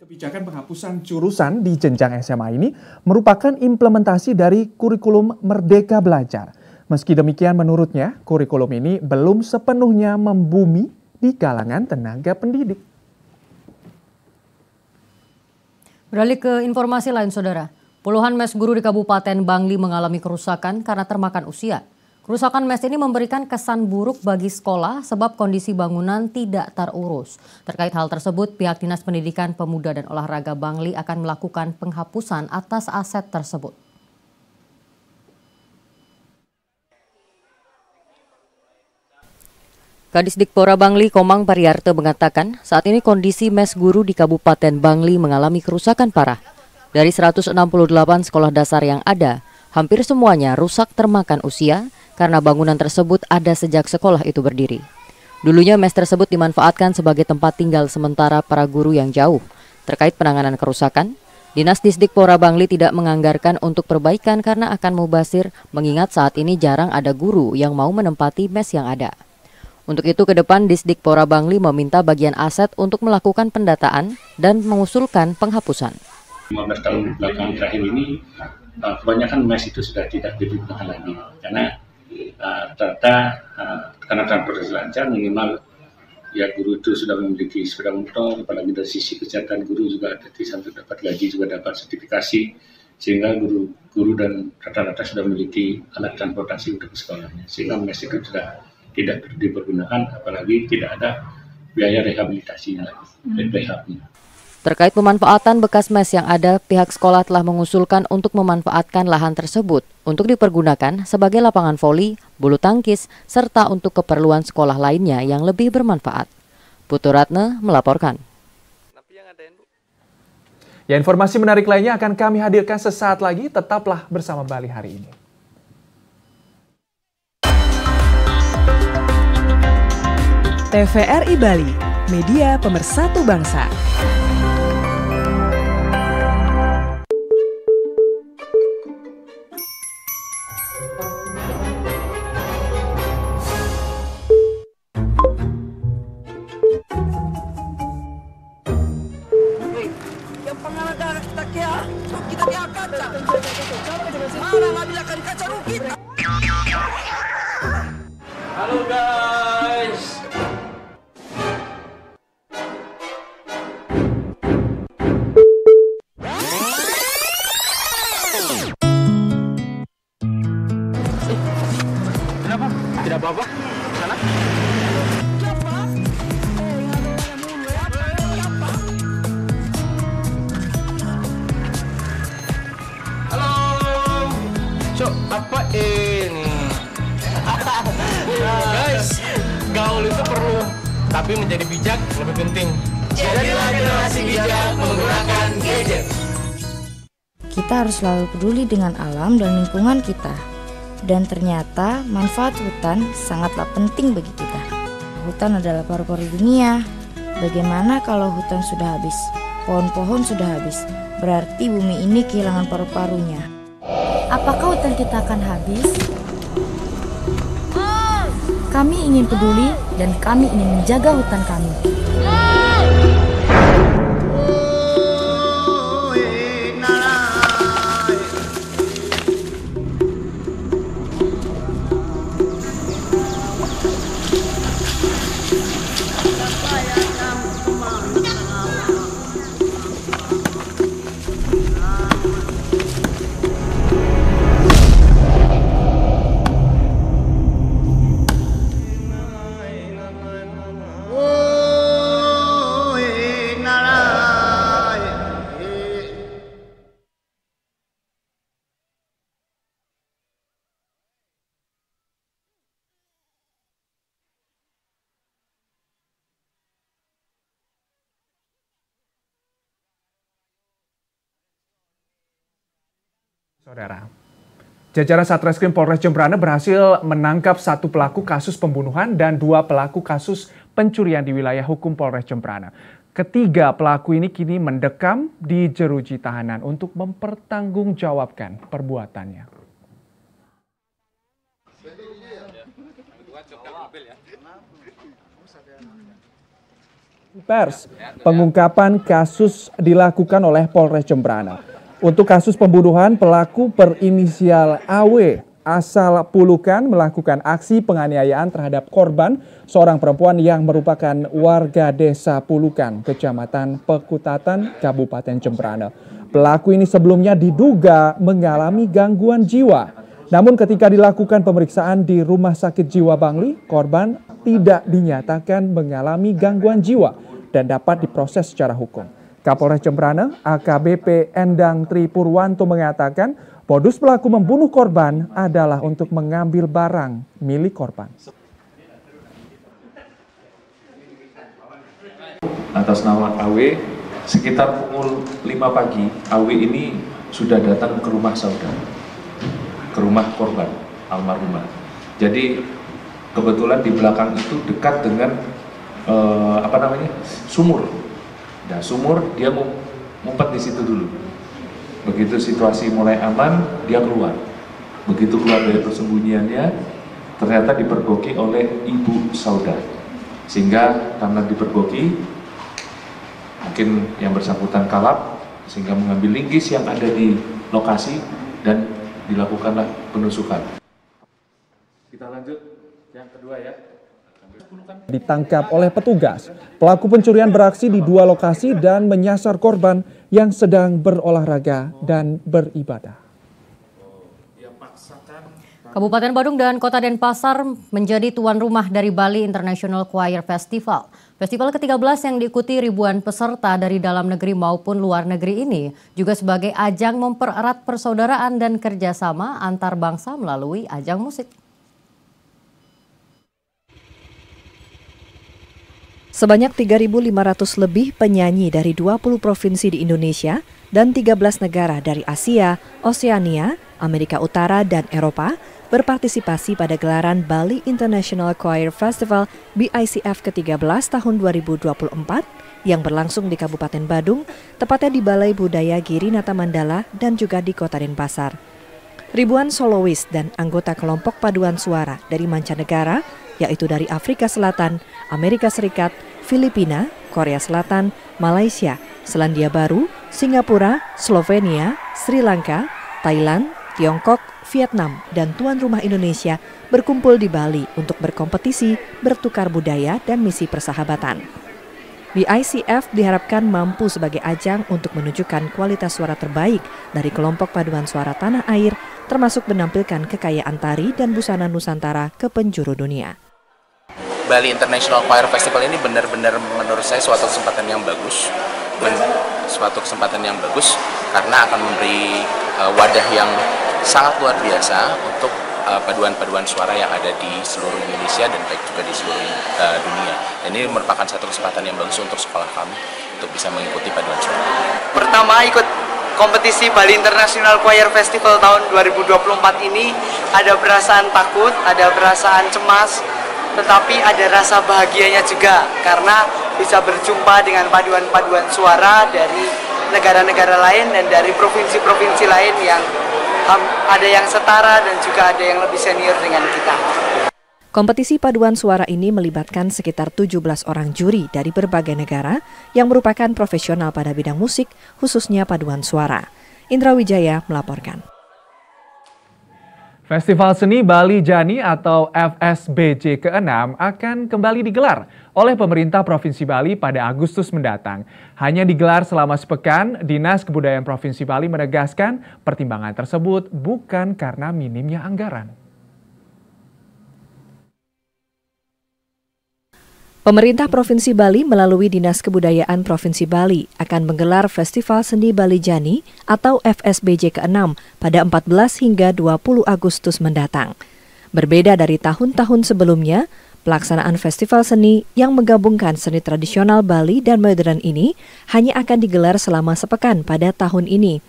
Kebijakan penghapusan jurusan di jenjang SMA ini merupakan implementasi dari kurikulum Merdeka Belajar. Meski demikian menurutnya, kurikulum ini belum sepenuhnya membumi di kalangan tenaga pendidik. Beralih ke informasi lain, Saudara. Puluhan mes guru di Kabupaten Bangli mengalami kerusakan karena termakan usia. Kerusakan mes ini memberikan kesan buruk bagi sekolah sebab kondisi bangunan tidak terurus. Terkait hal tersebut, pihak Dinas Pendidikan Pemuda dan Olahraga Bangli akan melakukan penghapusan atas aset tersebut. Kadisdikpora Bangli Komang Pariarte mengatakan saat ini kondisi mes guru di Kabupaten Bangli mengalami kerusakan parah. Dari 168 sekolah dasar yang ada, hampir semuanya rusak termakan usia karena bangunan tersebut ada sejak sekolah itu berdiri. Dulunya mes tersebut dimanfaatkan sebagai tempat tinggal sementara para guru yang jauh. Terkait penanganan kerusakan, Dinas Disdikpora Bangli tidak menganggarkan untuk perbaikan karena akan mubazir mengingat saat ini jarang ada guru yang mau menempati mes yang ada. Untuk itu ke depan Disdikpora Bangli meminta bagian aset untuk melakukan pendataan dan mengusulkan penghapusan. 15 tahun belakang terakhir ini kebanyakan mes itu sudah tidak digunakan lagi karena karena transportasi lancar minimal ya guru itu sudah memiliki sepeda motor, apalagi dari sisi kesehatan guru juga sampai dapat gaji juga dapat sertifikasi sehingga guru dan rata-rata sudah memiliki alat transportasi untuk sekolahnya sehingga mes itu sudah tidak dipergunakan, apalagi tidak ada biaya rehabilitasinya lagi, rehabnya. Terkait pemanfaatan bekas mes yang ada, pihak sekolah telah mengusulkan untuk memanfaatkan lahan tersebut untuk dipergunakan sebagai lapangan voli, bulu tangkis, serta untuk keperluan sekolah lainnya yang lebih bermanfaat. Putu Ratna melaporkan. Ya, informasi menarik lainnya akan kami hadirkan sesaat lagi, tetaplah bersama Bali hari ini. TVRI Bali, media pemersatu bangsa. Yang pengalang tak kira, kita kira kaca. Mana ngambilkan kaca rukit? Halo guys. Kenapa? Tidak apa-apa. Sana. Halo. So, apa ini? Guys, gaul itu perlu, tapi menjadi bijak lebih penting. Jadilah generasi bijak menggunakan gadget. Kita harus selalu peduli dengan alam dan lingkungan kita. Dan ternyata manfaat hutan sangatlah penting bagi kita. Hutan adalah paru-paru dunia. Bagaimana kalau hutan sudah habis? Pohon-pohon sudah habis. Berarti bumi ini kehilangan paru-parunya. Apakah hutan kita akan habis? Kami ingin peduli dan kami ingin menjaga hutan kami. Saudara, jajaran Satreskrim Polres Jembrana berhasil menangkap 1 pelaku kasus pembunuhan dan 2 pelaku kasus pencurian di wilayah hukum Polres Jembrana. Ketiga pelaku ini kini mendekam di jeruji tahanan untuk mempertanggungjawabkan perbuatannya. Pers, pengungkapan kasus dilakukan oleh Polres Jembrana. Untuk kasus pembunuhan, pelaku berinisial AW asal Pulukan melakukan aksi penganiayaan terhadap korban, seorang perempuan yang merupakan warga desa Pulukan, Kecamatan Pekutatan, Kabupaten Jembrana. Pelaku ini sebelumnya diduga mengalami gangguan jiwa. Namun ketika dilakukan pemeriksaan di Rumah Sakit Jiwa Bangli, korban tidak dinyatakan mengalami gangguan jiwa dan dapat diproses secara hukum. Kapolres Jembrana, AKBP Endang Tri Purwanto mengatakan modus pelaku membunuh korban adalah untuk mengambil barang milik korban. Atas nama AW, sekitar pukul 5 pagi, AW ini sudah datang ke rumah saudara, ke rumah korban, almarhumah. Jadi kebetulan di belakang itu dekat dengan sumur. Nah, sumur dia ngumpet di situ dulu. Begitu situasi mulai aman, dia keluar. Begitu keluar dari persembunyiannya, ternyata dipergoki oleh ibu saudara. Sehingga karena dipergoki, mungkin yang bersangkutan kalap, sehingga mengambil linggis yang ada di lokasi dan dilakukanlah penusukan. Kita lanjut yang kedua ya. Ditangkap oleh petugas. Pelaku pencurian beraksi di 2 lokasi dan menyasar korban yang sedang berolahraga dan beribadah. Kabupaten Badung dan Kota Denpasar menjadi tuan rumah dari Bali International Choir Festival. Festival ke-13 yang diikuti ribuan peserta dari dalam negeri maupun luar negeri ini juga sebagai ajang mempererat persaudaraan dan kerjasama antar bangsa melalui ajang musik. Sebanyak 3.500 lebih penyanyi dari 20 provinsi di Indonesia dan 13 negara dari Asia, Oseania, Amerika Utara, dan Eropa berpartisipasi pada gelaran Bali International Choir Festival BICF ke-13 tahun 2024 yang berlangsung di Kabupaten Badung, tepatnya di Balai Budaya Girinata Mandala dan juga di Kota Denpasar. Ribuan solois dan anggota kelompok paduan suara dari mancanegara, yaitu dari Afrika Selatan, Amerika Serikat, Filipina, Korea Selatan, Malaysia, Selandia Baru, Singapura, Slovenia, Sri Lanka, Thailand, Tiongkok, Vietnam, dan tuan rumah Indonesia berkumpul di Bali untuk berkompetisi, bertukar budaya, dan misi persahabatan. BICF diharapkan mampu sebagai ajang untuk menunjukkan kualitas suara terbaik dari kelompok paduan suara tanah air, termasuk menampilkan kekayaan tari dan busana Nusantara ke penjuru dunia. Bali International Choir Festival ini benar-benar menurut saya suatu kesempatan yang bagus, karena akan memberi wadah yang sangat luar biasa untuk paduan-paduan suara yang ada di seluruh Indonesia dan baik juga di seluruh dunia. Dan ini merupakan satu kesempatan yang bagus untuk sekolah kami untuk bisa mengikuti paduan suara. Pertama ikut kompetisi Bali International Choir Festival tahun 2024 ini ada perasaan takut, ada perasaan cemas, tetapi ada rasa bahagianya juga karena bisa berjumpa dengan paduan-paduan suara dari negara-negara lain dan dari provinsi-provinsi lain yang ada yang setara dan juga ada yang lebih senior dengan kita. Kompetisi paduan suara ini melibatkan sekitar 17 orang juri dari berbagai negara yang merupakan profesional pada bidang musik, khususnya paduan suara. Indra Wijaya melaporkan. Festival Seni Bali Jani atau FSBJ ke-6 akan kembali digelar oleh pemerintah Provinsi Bali pada Agustus mendatang. Hanya digelar selama sepekan, Dinas Kebudayaan Provinsi Bali menegaskan pertimbangan tersebut bukan karena minimnya anggaran. Pemerintah Provinsi Bali melalui Dinas Kebudayaan Provinsi Bali akan menggelar Festival Seni Bali Jani atau FSBJ ke-6 pada 14 hingga 20 Agustus mendatang. Berbeda dari tahun-tahun sebelumnya, pelaksanaan festival seni yang menggabungkan seni tradisional Bali dan modern ini hanya akan digelar selama sepekan pada tahun ini.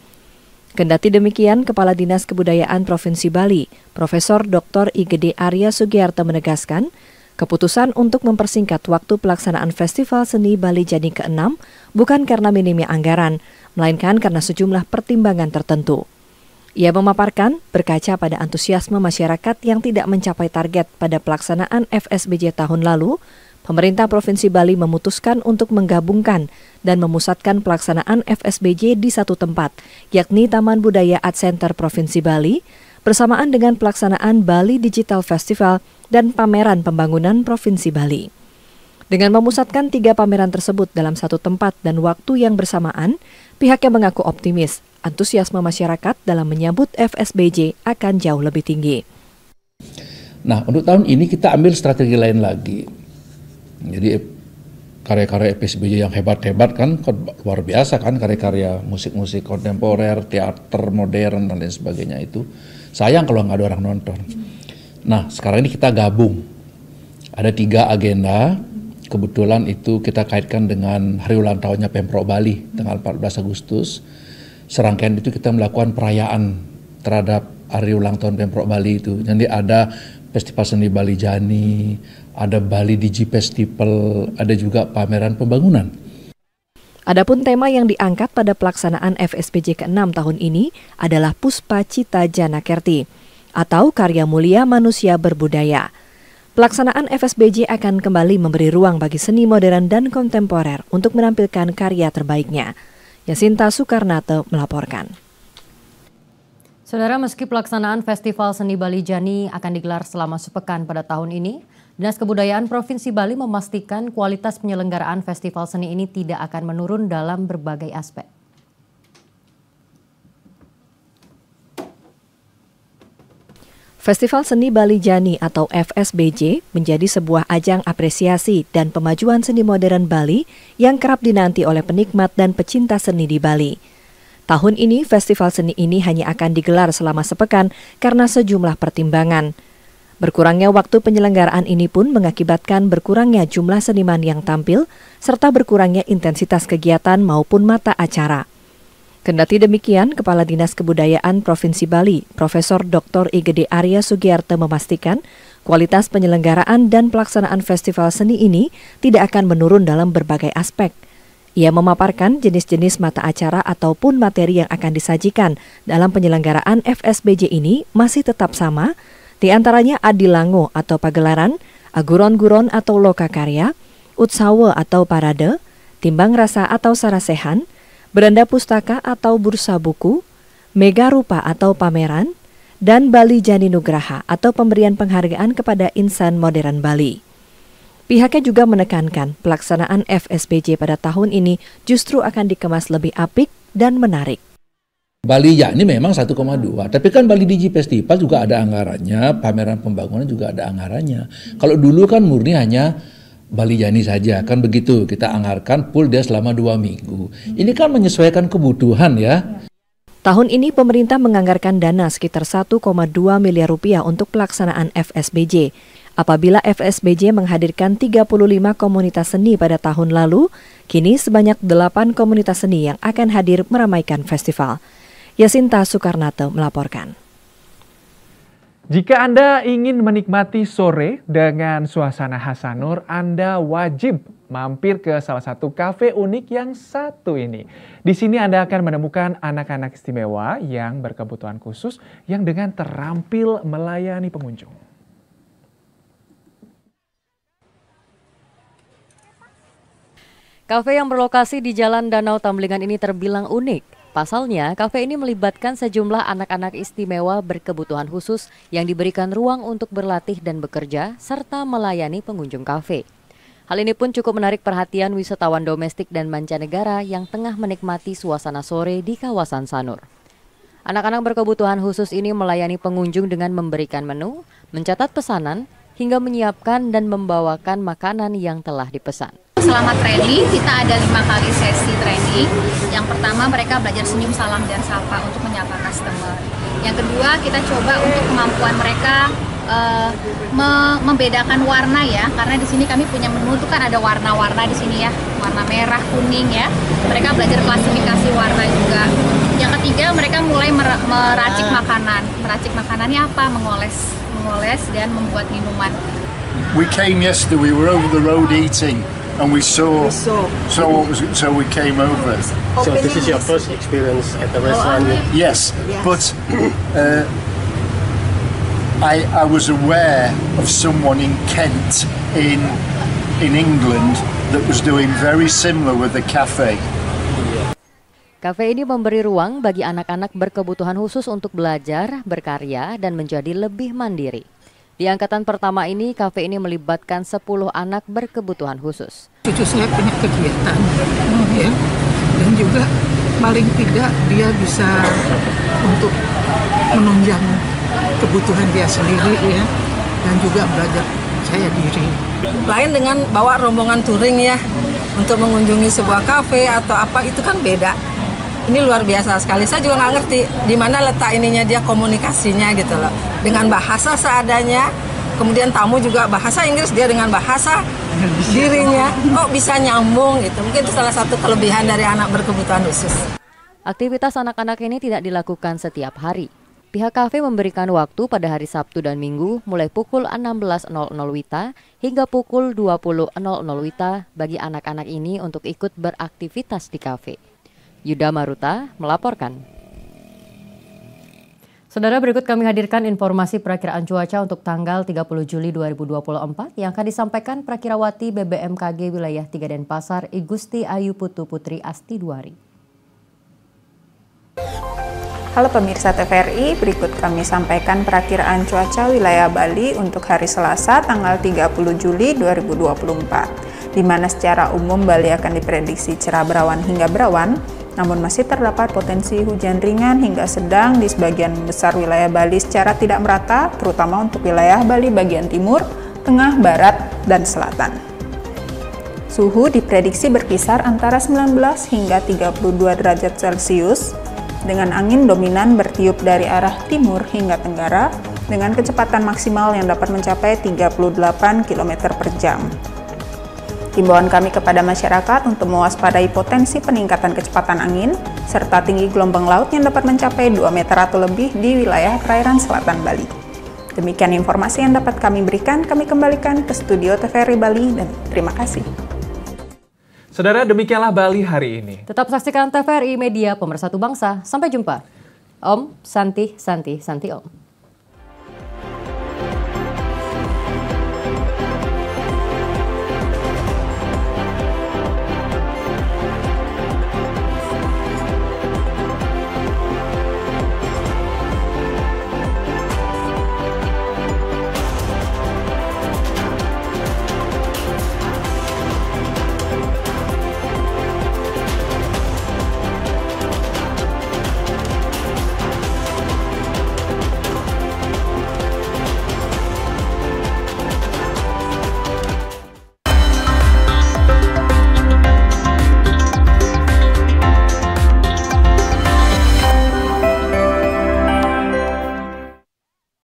Kendati demikian, Kepala Dinas Kebudayaan Provinsi Bali, Profesor Dr. Igede Arya Sugiarto menegaskan, keputusan untuk mempersingkat waktu pelaksanaan Festival Seni Bali Jani ke-6 bukan karena minimnya anggaran, melainkan karena sejumlah pertimbangan tertentu. Ia memaparkan berkaca pada antusiasme masyarakat yang tidak mencapai target pada pelaksanaan FSBJ tahun lalu, pemerintah Provinsi Bali memutuskan untuk menggabungkan dan memusatkan pelaksanaan FSBJ di satu tempat, yakni Taman Budaya Art Center Provinsi Bali, bersamaan dengan pelaksanaan Bali Digital Festival dan pameran pembangunan Provinsi Bali. Dengan memusatkan 3 pameran tersebut dalam satu tempat dan waktu yang bersamaan, pihaknya mengaku optimis antusiasme masyarakat dalam menyambut FSBJ akan jauh lebih tinggi. Nah, untuk tahun ini kita ambil strategi lain lagi. Jadi karya-karya FSBJ yang hebat-hebat kan, luar biasa kan, karya-karya musik-musik kontemporer, teater modern dan lain sebagainya itu. Sayang kalau nggak ada orang nonton. Nah, sekarang ini kita gabung. Ada 3 agenda. Kebetulan itu kita kaitkan dengan hari ulang tahunnya Pemprov Bali tanggal 14 Agustus. Serangkaian itu kita melakukan perayaan terhadap hari ulang tahun Pemprov Bali itu. Jadi ada Festival Seni Bali Jani, ada Bali Digi Festival, ada juga pameran pembangunan. Adapun tema yang diangkat pada pelaksanaan FSBJ ke-6 tahun ini adalah Puspa Cita Jana Kerti, atau Karya Mulia Manusia Berbudaya. Pelaksanaan FSBJ akan kembali memberi ruang bagi seni modern dan kontemporer untuk menampilkan karya terbaiknya. Yasinta Soekarnate melaporkan. Saudara, meski pelaksanaan Festival Seni Bali Jani akan digelar selama sepekan pada tahun ini, Dinas Kebudayaan Provinsi Bali memastikan kualitas penyelenggaraan festival seni ini tidak akan menurun dalam berbagai aspek. Festival Seni Bali Jani atau FSBJ menjadi sebuah ajang apresiasi dan pemajuan seni modern Bali yang kerap dinanti oleh penikmat dan pecinta seni di Bali. Tahun ini, festival seni ini hanya akan digelar selama sepekan karena sejumlah pertimbangan. Berkurangnya waktu penyelenggaraan ini pun mengakibatkan berkurangnya jumlah seniman yang tampil, serta berkurangnya intensitas kegiatan maupun mata acara. Kendati demikian, Kepala Dinas Kebudayaan Provinsi Bali, Profesor Dr. Igede Arya Sugiarto memastikan kualitas penyelenggaraan dan pelaksanaan festival seni ini tidak akan menurun dalam berbagai aspek. Ia memaparkan jenis-jenis mata acara ataupun materi yang akan disajikan dalam penyelenggaraan FSBJ ini masih tetap sama, di antaranya Adilango atau pagelaran, Aguron-guron atau lokakarya, Utsawa atau parade, Timbang Rasa atau sarasehan, Beranda Pustaka atau bursa buku, Mega Rupa atau pameran, dan Bali Jani Nugraha atau pemberian penghargaan kepada insan modern Bali. Pihaknya juga menekankan pelaksanaan FSBJ pada tahun ini justru akan dikemas lebih apik dan menarik. Bali Jani memang 1,2, tapi kan Bali Digi Festival juga ada anggarannya, pameran pembangunan juga ada anggarannya. Kalau dulu kan murni hanya Bali Jani saja, kan begitu, kita anggarkan full dia selama 2 minggu. Ini kan menyesuaikan kebutuhan ya. Tahun ini pemerintah menganggarkan dana sekitar 1,2 miliar rupiah untuk pelaksanaan FSBJ. Apabila FSBJ menghadirkan 35 komunitas seni pada tahun lalu, kini sebanyak 8 komunitas seni yang akan hadir meramaikan festival. Yasinta Soekarnate melaporkan. Jika Anda ingin menikmati sore dengan suasana Hasanur, Anda wajib mampir ke salah satu kafe unik yang satu ini. Di sini Anda akan menemukan anak-anak istimewa yang berkebutuhan khusus yang dengan terampil melayani pengunjung. Kafe yang berlokasi di Jalan Danau Tambelingan ini terbilang unik. Pasalnya, kafe ini melibatkan sejumlah anak-anak istimewa berkebutuhan khusus yang diberikan ruang untuk berlatih dan bekerja, serta melayani pengunjung kafe. Hal ini pun cukup menarik perhatian wisatawan domestik dan mancanegara yang tengah menikmati suasana sore di kawasan Sanur. Anak-anak berkebutuhan khusus ini melayani pengunjung dengan memberikan menu, mencatat pesanan, hingga menyiapkan dan membawakan makanan yang telah dipesan. Selama training, kita ada 5 kali sesi training. Yang pertama, mereka belajar senyum, salam, dan sapa untuk menyapa customer. Yang kedua, kita coba untuk kemampuan mereka membedakan warna ya, karena di sini kami punya menu itu kan ada warna-warna di sini ya, warna merah, kuning ya. Mereka belajar klasifikasi warna juga. Yang ketiga, mereka mulai meracik makanan. Meracik makanannya apa? Mengoles dan membuat minuman. We came yesterday. We were over the road eating. And we saw what was it, so we came over. So this is your first experience at the restaurant? Yes. But I was aware of someone in Kent in England that was doing very similar with the cafe. Kafe ini memberi ruang bagi anak-anak berkebutuhan khusus untuk belajar, berkarya, dan menjadi lebih mandiri. Di angkatan pertama ini, kafe ini melibatkan 10 anak berkebutuhan khusus. Cucu saya punya kegiatan, ya, dan juga paling tidak dia bisa untuk menunjang kebutuhan dia sendiri, ya, dan juga belajar percaya diri. Lain dengan bawa rombongan touring ya, untuk mengunjungi sebuah kafe atau apa, itu kan beda. Ini luar biasa sekali. Saya juga nggak ngerti di mana letak ininya dia komunikasinya gitu loh. Dengan bahasa seadanya, kemudian tamu juga bahasa Inggris, dia dengan bahasa dirinya. Kok bisa nyambung gitu. Mungkin itu salah satu kelebihan dari anak berkebutuhan khusus. Aktivitas anak-anak ini tidak dilakukan setiap hari. Pihak kafe memberikan waktu pada hari Sabtu dan Minggu mulai pukul 16.00 WITA hingga pukul 20.00 WITA bagi anak-anak ini untuk ikut beraktivitas di kafe. Yuda Maruta melaporkan. Saudara, berikut kami hadirkan informasi perakiraan cuaca untuk tanggal 30 Juli 2024 yang akan disampaikan Prakirawati BBMKG Wilayah 3 Denpasar, Igusti Ayu Putu Putri Astiduari. Halo pemirsa TVRI, berikut kami sampaikan perakiraan cuaca wilayah Bali untuk hari Selasa tanggal 30 Juli 2024, di mana secara umum Bali akan diprediksi cerah berawan hingga berawan, namun masih terdapat potensi hujan ringan hingga sedang di sebagian besar wilayah Bali secara tidak merata, terutama untuk wilayah Bali bagian timur, tengah, barat, dan selatan. Suhu diprediksi berkisar antara 19 hingga 32 derajat Celcius, dengan angin dominan bertiup dari arah timur hingga tenggara, dengan kecepatan maksimal yang dapat mencapai 38 km per jam. Himbauan kami kepada masyarakat untuk mewaspadai potensi peningkatan kecepatan angin, serta tinggi gelombang laut yang dapat mencapai 2 meter atau lebih di wilayah perairan selatan Bali. Demikian informasi yang dapat kami berikan, kami kembalikan ke studio TVRI Bali, dan terima kasih. Saudara, demikianlah Bali hari ini. Tetap saksikan TVRI Media Pemersatu Bangsa. Sampai jumpa. Om, Santi, Santi, Santi Om.